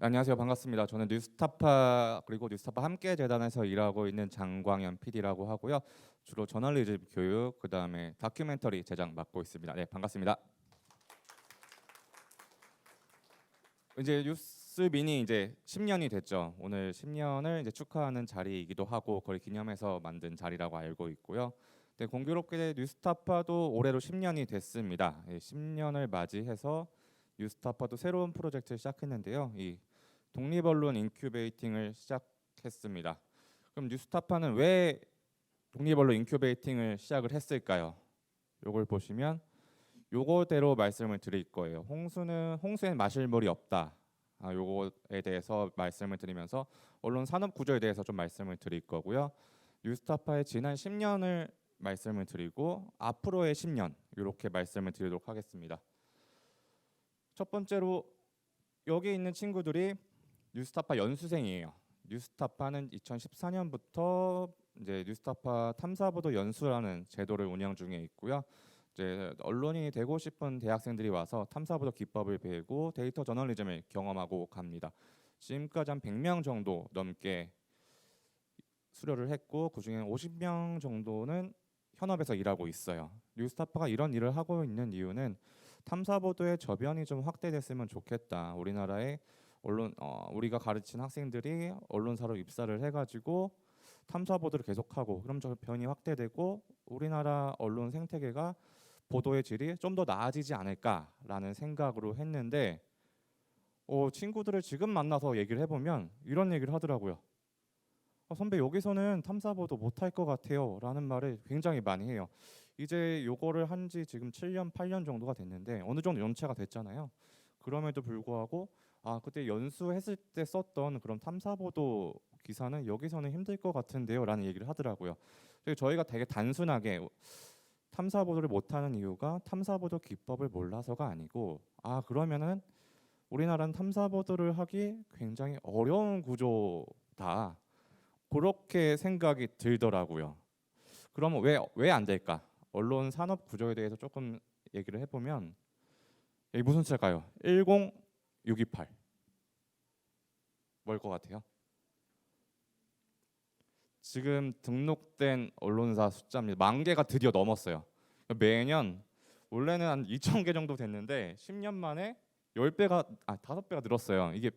안녕하세요. 반갑습니다. 저는 뉴스타파 그리고 뉴스타파 함께 재단에서 일하고 있는 장광현 PD라고 하고요. 주로 저널리즘 교육, 그다음에 다큐멘터리 제작 맡고 있습니다. 네, 반갑습니다. 이제 뉴스민이 이제 10년이 됐죠. 오늘 10년을 이제 축하하는 자리이기도 하고 그걸 기념해서 만든 자리라고 알고 있고요. 네, 공교롭게 뉴스타파도 올해로 10년이 됐습니다. 10년을 맞이해서 뉴스타파도 새로운 프로젝트를 시작했는데요. 이 독립언론 인큐베이팅을 시작했습니다. 그럼 뉴스타파는 왜 독립언론 인큐베이팅을 시작을 했을까요? 요걸 보시면 요거대로 말씀을 드릴 거예요. 홍수엔 마실 물이 없다. 요거에 대해서 말씀을 드리면서 언론 산업 구조에 대해서 좀 말씀을 드릴 거고요. 뉴스타파의 지난 10년을 말씀을 드리고 앞으로의 10년 이렇게 말씀을 드리도록 하겠습니다. 첫 번째로 여기 있는 친구들이 뉴스타파 연수생이에요. 뉴스타파는 2014년부터 이제 뉴스타파 탐사보도 연수라는 제도를 운영 중에 있고요. 이제 언론인이 되고 싶은 대학생들이 와서 탐사보도 기법을 배우고 데이터 저널리즘을 경험하고 갑니다. 지금까지 한 100명 정도 넘게 수료를 했고 그중에 50명 정도는 현업에서 일하고 있어요. 뉴스타파가 이런 일을 하고 있는 이유는 탐사보도의 저변이 좀 확대됐으면 좋겠다. 우리나라의 우리가 가르친 학생들이 언론사로 입사를 해가지고 탐사 보도를 계속하고 그럼 저변이 확대되고 우리나라 언론 생태계가 보도의 질이 좀 더 나아지지 않을까라는 생각으로 했는데 친구들을 지금 만나서 얘기를 해보면 이런 얘기를 하더라고요. 선배 여기서는 탐사 보도 못할 것 같아요 라는 말을 굉장히 많이 해요. 이제 요거를 한 지 지금 7년 8년 정도가 됐는데 어느 정도 연차가 됐잖아요. 그럼에도 불구하고 그때 연수했을 때 썼던 그런 탐사보도 기사는 여기서는 힘들 것 같은데요 라는 얘기를 하더라고요. 저희가 되게 단순하게 탐사보도를 못하는 이유가 탐사보도 기법을 몰라서가 아니고 그러면은 우리나라는 탐사보도를 하기 굉장히 어려운 구조다 그렇게 생각이 들더라고요. 그러면 왜 안 될까? 언론 산업 구조에 대해서 조금 얘기를 해보면 이게 무슨 숫자일까요? 10628 뭘 것 같아요? 지금 등록된 언론사 숫자입니다. 10,000개가 드디어 넘었어요. 매년 원래는 한 2,000개 정도 됐는데 10년 만에 10배가 5배가 늘었어요. 이게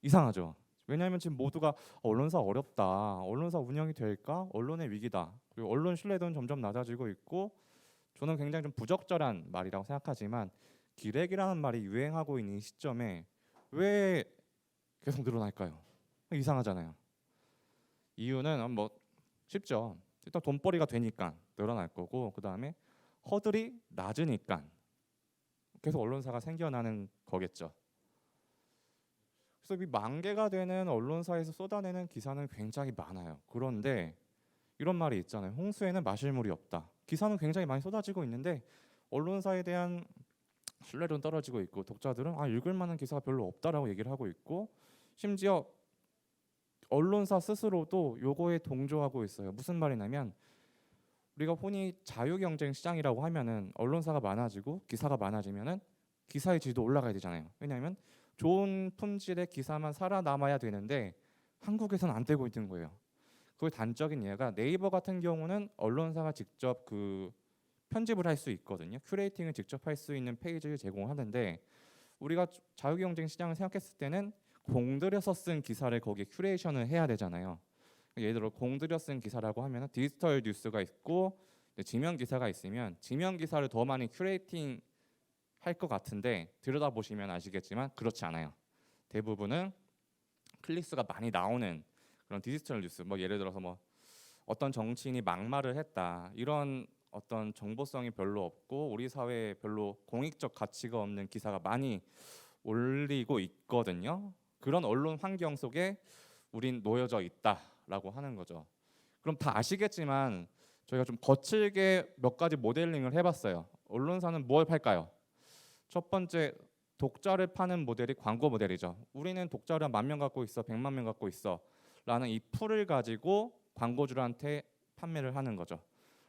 이상하죠. 왜냐하면 지금 모두가 언론사 어렵다. 언론사 운영이 될까? 언론의 위기다. 그리고 언론 신뢰도는 점점 낮아지고 있고 저는 굉장히 좀 부적절한 말이라고 생각하지만 기레기라는 말이 유행하고 있는 시점에 왜 계속 늘어날까요? 이상하잖아요. 이유는 뭐 쉽죠. 일단 돈벌이가 되니까 늘어날 거고 그다음에 허들이 낮으니까 계속 언론사가 생겨나는 거겠죠. 그래서 이 10,000개가 되는 언론사에서 쏟아내는 기사는 굉장히 많아요. 그런데 이런 말이 있잖아요. 홍수에는 마실 물이 없다. 기사는 굉장히 많이 쏟아지고 있는데 언론사에 대한 신뢰도는 떨어지고 있고 독자들은 읽을 만한 기사가 별로 없다라고 얘기를 하고 있고 심지어 언론사 스스로도 요거에 동조하고 있어요. 무슨 말이냐면 우리가 흔히 자유경쟁 시장이라고 하면은 언론사가 많아지고 기사가 많아지면은 기사의 질도 올라가야 되잖아요. 왜냐하면 좋은 품질의 기사만 살아남아야 되는데 한국에서는 안 되고 있는 거예요. 그 단적인 예가 네이버 같은 경우는 언론사가 직접 그 편집을 할 수 있거든요. 큐레이팅을 직접 할 수 있는 페이지를 제공하는데 우리가 자유경쟁 시장을 생각했을 때는 공들여서 쓴 기사를 거기에 큐레이션을 해야 되잖아요. 예를 들어 공들여 쓴 기사라고 하면 디지털 뉴스가 있고 지명 기사가 있으면 지명 기사를 더 많이 큐레이팅 할 것 같은데 들여다보시면 아시겠지만 그렇지 않아요. 대부분은 클릭수가 많이 나오는 그런 디지털 뉴스, 뭐 예를 들어서 뭐 어떤 정치인이 막말을 했다 이런 어떤 정보성이 별로 없고 우리 사회에 별로 공익적 가치가 없는 기사가 많이 올리고 있거든요. 그런 언론 환경 속에 우린 놓여져 있다라고 하는 거죠. 그럼 다 아시겠지만 저희가 좀 거칠게 몇 가지 모델링을 해봤어요. 언론사는 뭘 팔까요? 첫 번째 독자를 파는 모델이 광고 모델이죠. 우리는 독자를 10,000명 갖고 있어, 100만 명 갖고 있어 라는 이 풀을 가지고 광고주한테 판매를 하는 거죠.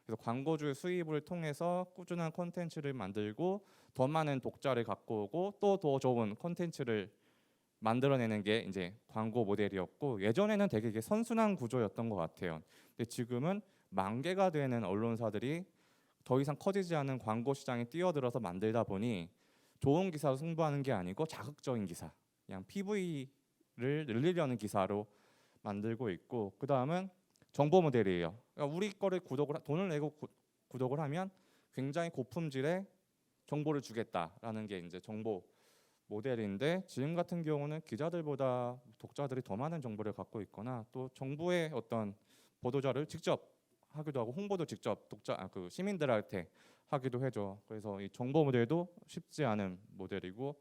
그래서 광고주의 수입을 통해서 꾸준한 콘텐츠를 만들고 더 많은 독자를 갖고 오고 또 더 좋은 콘텐츠를 만들어내는 게 이제 광고 모델이었고, 예전에는 되게 이게 선순환 구조였던 것 같아요. 근데 지금은 만개가 되는 언론사들이 더 이상 커지지 않은 광고 시장에 뛰어들어서 만들다 보니 좋은 기사로 승부하는 게 아니고 자극적인 기사, 그냥 PV를 늘리려는 기사로 만들고 있고, 그 다음은 정보 모델이에요. 그러니까 우리 거를 돈을 내고 구독을 하면 굉장히 고품질의 정보를 주겠다라는 게 이제 정보 모델인데, 지금 같은 경우는 기자들보다 독자들이 더 많은 정보를 갖고 있거나 또 정부의 어떤 보도자를 직접 하기도 하고 홍보도 직접 그 시민들한테 하기도 해줘. 그래서 이 정보 모델도 쉽지 않은 모델이고,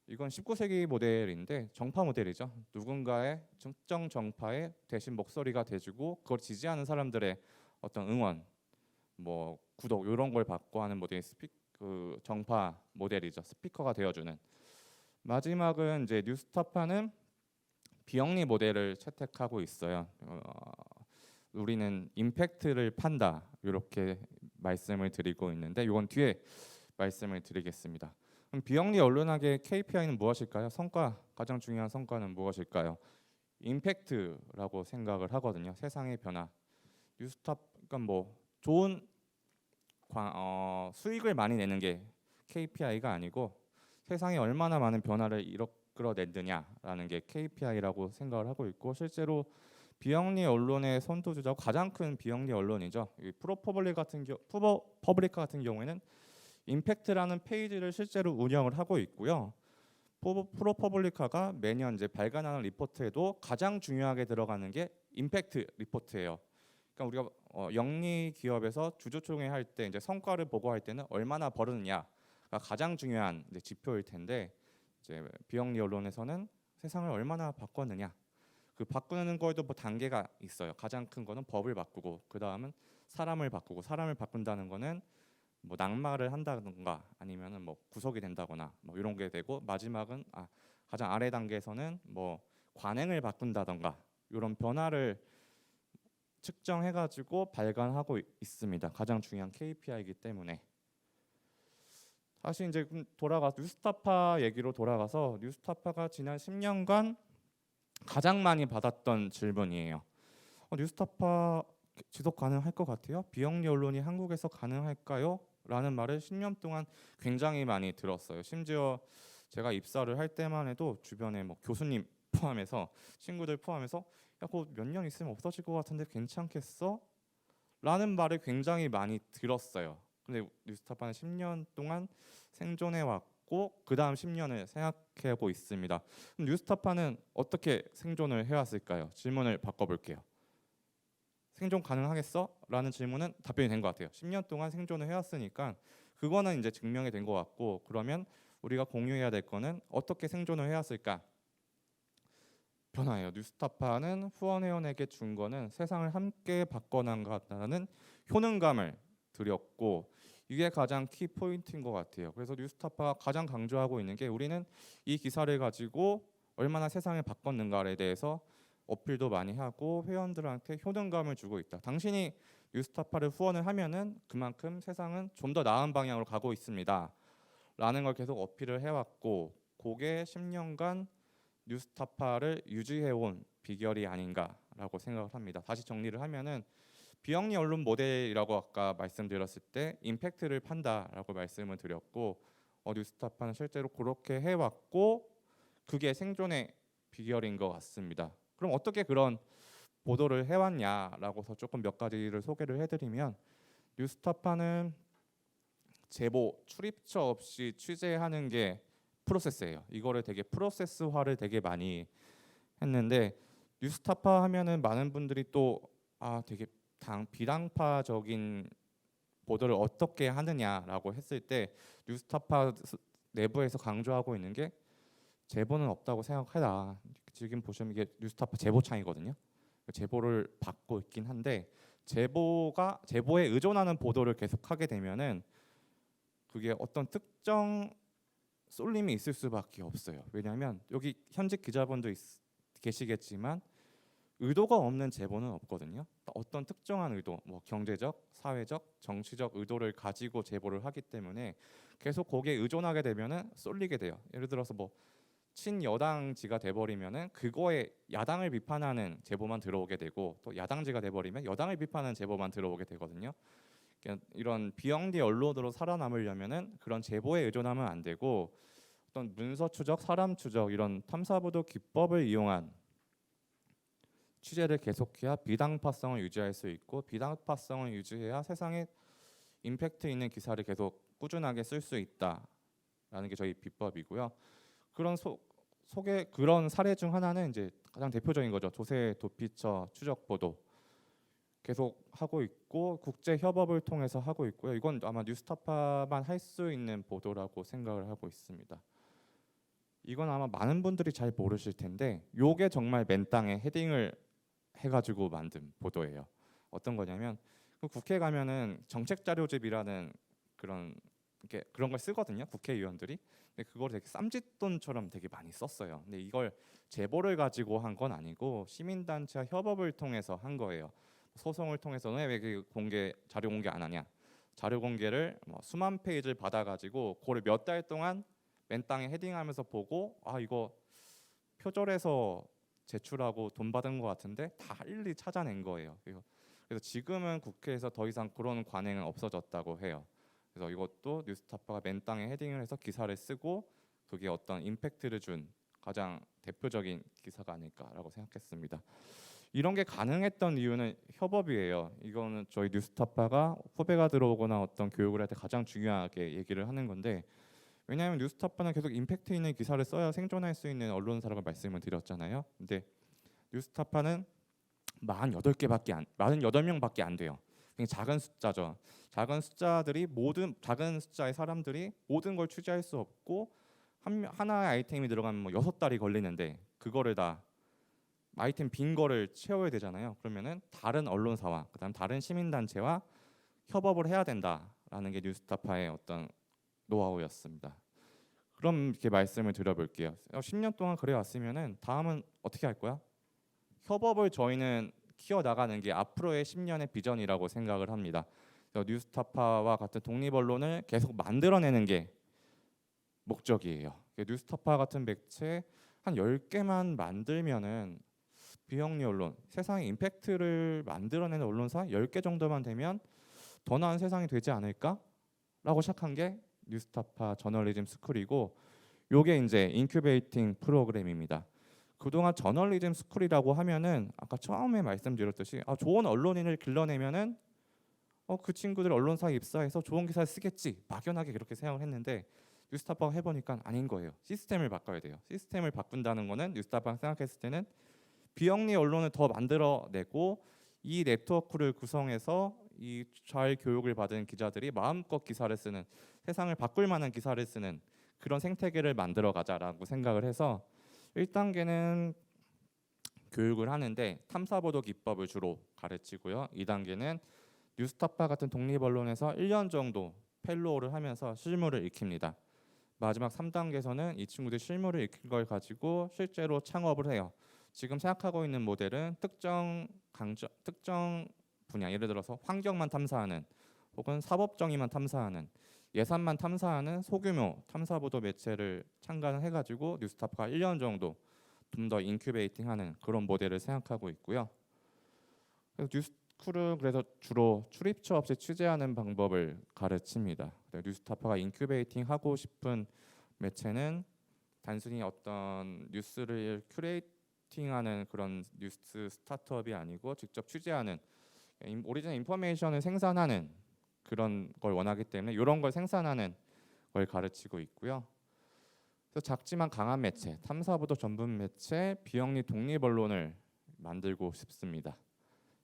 이건 19세기 모델인데 정파 모델이죠. 누군가의 특정 정파의 대신 목소리가 돼주고 그걸 지지하는 사람들의 어떤 응원, 뭐 구독 이런 걸 받고 하는 모델이 그 정파 모델이죠. 스피커가 되어주는. 마지막은 이제 뉴스타파는 비영리 모델을 채택하고 있어요. 우리는 임팩트를 판다 이렇게 말씀을 드리고 있는데, 이건 뒤에 말씀을 드리겠습니다. 그럼 비영리 언론학의 KPI는 무엇일까요? 가장 중요한 성과는 무엇일까요? 임팩트라고 생각을 하거든요. 세상의 변화. 그러니까 뭐 좋은 수익을 많이 내는 게 KPI가 아니고 세상에 얼마나 많은 변화를 이끌어냈느냐라는 게 KPI라고 생각을 하고 있고, 실제로 비영리 언론의 선두주자고 가장 큰 비영리 언론이죠. 프로퍼블릭 같은 경우에는 임팩트라는 페이지를 실제로 운영을 하고 있고요. 프로퍼블리카가 매년 이제 발간하는 리포트에도 가장 중요하게 들어가는 게 임팩트 리포트예요. 그러니까 우리가 영리 기업에서 주주총회 할 때 이제 성과를 보고할 때는 얼마나 벌었느냐가 가장 중요한 이제 지표일 텐데, 이제 비영리 언론에서는 세상을 얼마나 바꿨느냐, 그 바꾸는 거에도 뭐 단계가 있어요. 가장 큰 거는 법을 바꾸고, 그 다음은 사람을 바꾸고, 사람을 바꾼다는 거는 뭐 낙마를 한다든가 아니면은 뭐 구속이 된다거나 뭐 이런 게 되고, 마지막은 가장 아래 단계에서는 뭐 관행을 바꾼다든가 이런 변화를 측정해가지고 발간하고 있습니다. 가장 중요한 KPI이기 때문에. 다시 이제 뉴스타파 얘기로 돌아가서, 뉴스타파가 지난 10년간 가장 많이 받았던 질문이에요. 뉴스타파 지속 가능할 것 같아요? 비영리 언론이 한국에서 가능할까요? 라는 말을 10년 동안 굉장히 많이 들었어요. 심지어 제가 입사를 할 때만 해도 주변에 뭐 교수님 포함해서, 친구들 포함해서 야, 그거 몇 년 있으면 없어질 것 같은데 괜찮겠어? 라는 말을 굉장히 많이 들었어요. 근데 뉴스타파는 10년 동안 생존해 왔고 그 다음 10년을 생각하고 있습니다. 그럼 뉴스타파는 어떻게 생존을 해왔을까요? 질문을 바꿔볼게요. 생존 가능하겠어? 라는 질문은 답변이 된 것 같아요. 10년 동안 생존을 해왔으니까 그거는 이제 증명이 된 것 같고, 그러면 우리가 공유해야 될 거는 어떻게 생존을 해왔을까? 변화예요. 뉴스타파는 후원회원에게 준 거는 세상을 함께 바꿔나가는 효능감을 드렸고, 이게 가장 키 포인트인 것 같아요. 그래서 뉴스타파가 가장 강조하고 있는 게, 우리는 이 기사를 가지고 얼마나 세상을 바꿨는가에 대해서 어필도 많이 하고 회원들한테 효능감을 주고 있다. 당신이 뉴스타파를 후원을 하면은 그만큼 세상은 좀 더 나은 방향으로 가고 있습니다. 라는 걸 계속 어필을 해왔고, 그게 10년간 뉴스타파를 유지해온 비결이 아닌가라고 생각을 합니다. 다시 정리를 하면은, 비영리 언론 모델이라고 아까 말씀드렸을 때 임팩트를 판다라고 말씀을 드렸고, 뉴스타파는 실제로 그렇게 해왔고 그게 생존의 비결인 것 같습니다. 그럼 어떻게 그런 보도를 해왔냐라고서 조금 몇 가지를 소개를 해드리면, 뉴스타파는 제보 출입처 없이 취재하는 게 프로세스예요. 이거를 되게 프로세스화를 되게 많이 했는데, 뉴스타파 하면은 많은 분들이 또 되게 비당파적인 보도를 어떻게 하느냐라고 했을 때, 뉴스타파 내부에서 강조하고 있는 게 제보는 없다고 생각해라. 지금 보시면 이게 뉴스타파 제보창이거든요. 제보를 받고 있긴 한데, 제보에 의존하는 보도를 계속하게 되면은 그게 어떤 특정 쏠림이 있을 수밖에 없어요. 왜냐하면 여기 현직 기자분도 계시겠지만 의도가 없는 제보는 없거든요. 어떤 특정한 의도, 뭐 경제적, 사회적, 정치적 의도를 가지고 제보를 하기 때문에 계속 거기에 의존하게 되면은 쏠리게 돼요. 예를 들어서 뭐 친여당지가 돼버리면은 그거에 야당을 비판하는 제보만 들어오게 되고, 또 야당지가 돼버리면 여당을 비판하는 제보만 들어오게 되거든요. 그러니까 이런 비영리 언론으로 살아남으려면은 그런 제보에 의존하면 안 되고, 어떤 문서 추적, 사람 추적, 이런 탐사보도 기법을 이용한 취재를 계속해야 비당파성을 유지할 수 있고, 비당파성을 유지해야 세상에 임팩트 있는 기사를 계속 꾸준하게 쓸 수 있다라는 게 저희 비법이고요. 그런 그런 사례 중 하나는 이제 가장 대표적인 거죠. 조세 도피처 추적 보도 계속 하고 있고, 국제 협업을 통해서 하고 있고요. 이건 아마 뉴스타파만 할 수 있는 보도라고 생각을 하고 있습니다. 이건 아마 많은 분들이 잘 모르실 텐데, 요게 정말 맨 땅에 헤딩을 해가지고 만든 보도예요. 어떤 거냐면, 그 국회 가면은 정책자료집이라는 그런 걸 쓰거든요. 국회의원들이. 근데 그걸 되게 쌈짓돈처럼 되게 많이 썼어요. 근데 이걸 제보를 가지고 한 건 아니고 시민단체와 협업을 통해서 한 거예요. 소송을 통해서 왜 자료 공개 안 하냐? 자료 공개를 수만 페이지를 받아가지고 그걸 몇 달 동안 맨 땅에 헤딩하면서 보고, 아 이거 표절해서 제출하고 돈 받은 것 같은데 다 일일이 찾아낸 거예요. 그래서 지금은 국회에서 더 이상 그런 관행은 없어졌다고 해요. 그래서 이것도 뉴스타파가 맨 땅에 헤딩을 해서 기사를 쓰고, 그게 어떤 임팩트를 준 가장 대표적인 기사가 아닐까라고 생각했습니다. 이런 게 가능했던 이유는 협업이에요. 이거는 저희 뉴스타파가 후배가 들어오거나 어떤 교육을 할 때 가장 중요하게 얘기를 하는 건데, 왜냐하면 뉴스타파는 계속 임팩트 있는 기사를 써야 생존할 수 있는 언론사라고 말씀을 드렸잖아요. 근데 뉴스타파는 48명밖에 안 돼요. 굉장히 작은 숫자죠. 작은 숫자의 사람들이 모든 걸 취재할 수 없고, 하나의 아이템이 들어가면 6달이 걸리는데 그거를 다 아이템 빈 거를 채워야 되잖아요. 그러면은 다른 언론사와 그다음 다른 시민단체와 협업을 해야 된다라는 게 뉴스타파의 어떤 노하우였습니다. 그럼 이렇게 말씀을 드려볼게요. 10년 동안 그래 왔으면은 다음은 어떻게 할 거야? 협업을 저희는 키워나가는 게 앞으로의 10년의 비전이라고 생각을 합니다. 뉴스타파와 같은 독립언론을 계속 만들어내는 게 목적이에요. 뉴스타파 같은 매체 한 10개만 만들면은 비영리 언론, 세상에 임팩트를 만들어내는 언론사 10개 정도만 되면 더 나은 세상이 되지 않을까라고 시작한 게 뉴스타파 저널리즘 스쿨이고, 요게 이제 인큐베이팅 프로그램입니다. 그동안 저널리즘 스쿨이라고 하면은 아까 처음에 말씀드렸듯이 좋은 언론인을 길러내면은 그 친구들 언론사에 입사해서 좋은 기사를 쓰겠지, 막연하게 그렇게 생각을 했는데, 뉴스타파가 해보니까 아닌 거예요. 시스템을 바꿔야 돼요. 시스템을 바꾼다는 거는 뉴스타파가 생각했을 때는 비영리 언론을 더 만들어내고, 이 네트워크를 구성해서 이 잘 교육을 받은 기자들이 마음껏 기사를 쓰는, 세상을 바꿀 만한 기사를 쓰는 그런 생태계를 만들어 가자라고 생각을 해서 1단계는 교육을 하는데 탐사보도 기법을 주로 가르치고요. 2단계는 뉴스타파 같은 독립언론에서 1년 정도 펠로우를 하면서 실무를 익힙니다. 마지막 3단계에서는 이 친구들 실무를 익힌 걸 가지고 실제로 창업을 해요. 지금 생각하고 있는 모델은 특정 분야, 예를 들어서 환경만 탐사하는 혹은 사법정의만 탐사하는, 예산만 탐사하는 소규모 탐사보도 매체를 창간해가지고 뉴스타파가 1년 정도 좀 더 인큐베이팅하는 그런 모델을 생각하고 있고요. 그래서 뉴스쿨은 그래서 주로 출입처 없이 취재하는 방법을 가르칩니다. 뉴스타파가 인큐베이팅하고 싶은 매체는 단순히 어떤 뉴스를 큐레이팅하는 그런 뉴스 스타트업이 아니고 직접 취재하는, 오리지널 인포메이션을 생산하는 그런 걸 원하기 때문에 이런 걸 생산하는 걸 가르치고 있고요. 그래서 작지만 강한 매체, 탐사보도 전문 매체, 비영리 독립 언론을 만들고 싶습니다.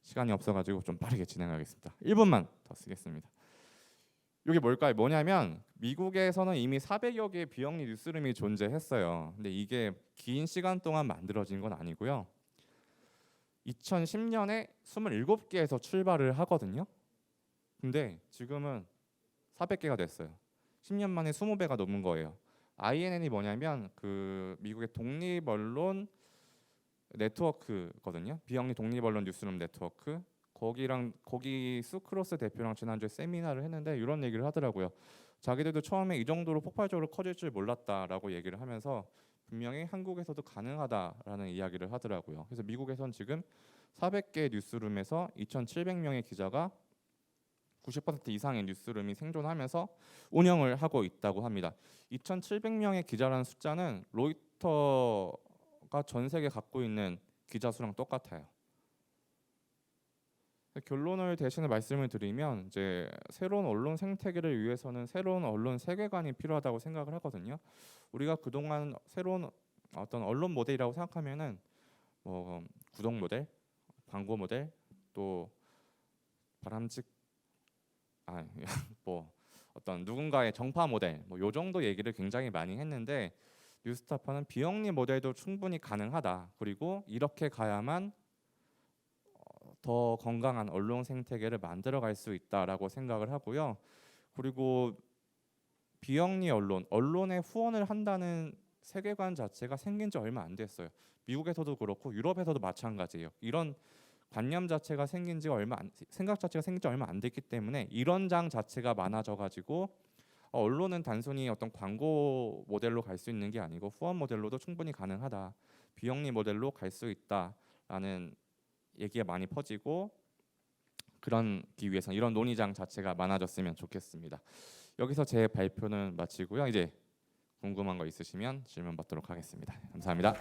시간이 없어가지고 좀 빠르게 진행하겠습니다. 1분만 더 쓰겠습니다. 이게 뭘까요? 뭐냐면 미국에서는 이미 400여 개의 비영리 뉴스룸이 존재했어요. 근데 이게 긴 시간 동안 만들어진 건 아니고요. 2010년에 27개에서 출발을 하거든요. 근데 지금은 400개가 됐어요. 10년 만에 20배가 넘은 거예요. INN이 뭐냐면 그 미국의 독립 언론 네트워크거든요. 비영리 독립 언론 뉴스룸 네트워크. 거기 수크로스 대표랑 지난주에 세미나를 했는데 이런 얘기를 하더라고요. 자기들도 처음에 이 정도로 폭발적으로 커질 줄 몰랐다라고 얘기를 하면서 분명히 한국에서도 가능하다라는 이야기를 하더라고요. 그래서 미국에선 지금 400개 뉴스룸에서 2,700명의 기자가 90% 이상의 뉴스룸이 생존하면서 운영을 하고 있다고 합니다. 2,700명의 기자라는 숫자는 로이터가 전 세계 갖고 있는 기자 수랑 똑같아요. 결론을 대신에 말씀을 드리면 이제 새로운 언론 생태계를 위해서는 새로운 언론 세계관이 필요하다고 생각을 하거든요. 우리가 그동안 새로운 어떤 언론 모델이라고 생각하면은 뭐 구독 모델, 광고 모델, 또 바람직 뭐 어떤 누군가의 정파 모델 뭐 요 정도 얘기를 굉장히 많이 했는데 뉴스타파는 비영리 모델도 충분히 가능하다. 그리고 이렇게 가야만 더 건강한 언론 생태계를 만들어갈 수 있다라고 생각을 하고요. 그리고 비영리 언론에 후원을 한다는 세계관 자체가 생긴 지 얼마 안 됐어요. 미국에서도 그렇고 유럽에서도 마찬가지예요. 이런 관념 자체가 생각 자체가 생긴 지 얼마 안 됐기 때문에 이런 장 자체가 많아져가지고 언론은 단순히 어떤 광고 모델로 갈 수 있는 게 아니고 후원 모델로도 충분히 가능하다. 비영리 모델로 갈 수 있다라는 얘기가 많이 퍼지고 그러기 위해서 이런 논의장 자체가 많아졌으면 좋겠습니다. 여기서 제 발표는 마치고요. 이제 궁금한 거 있으시면 질문 받도록 하겠습니다. 감사합니다.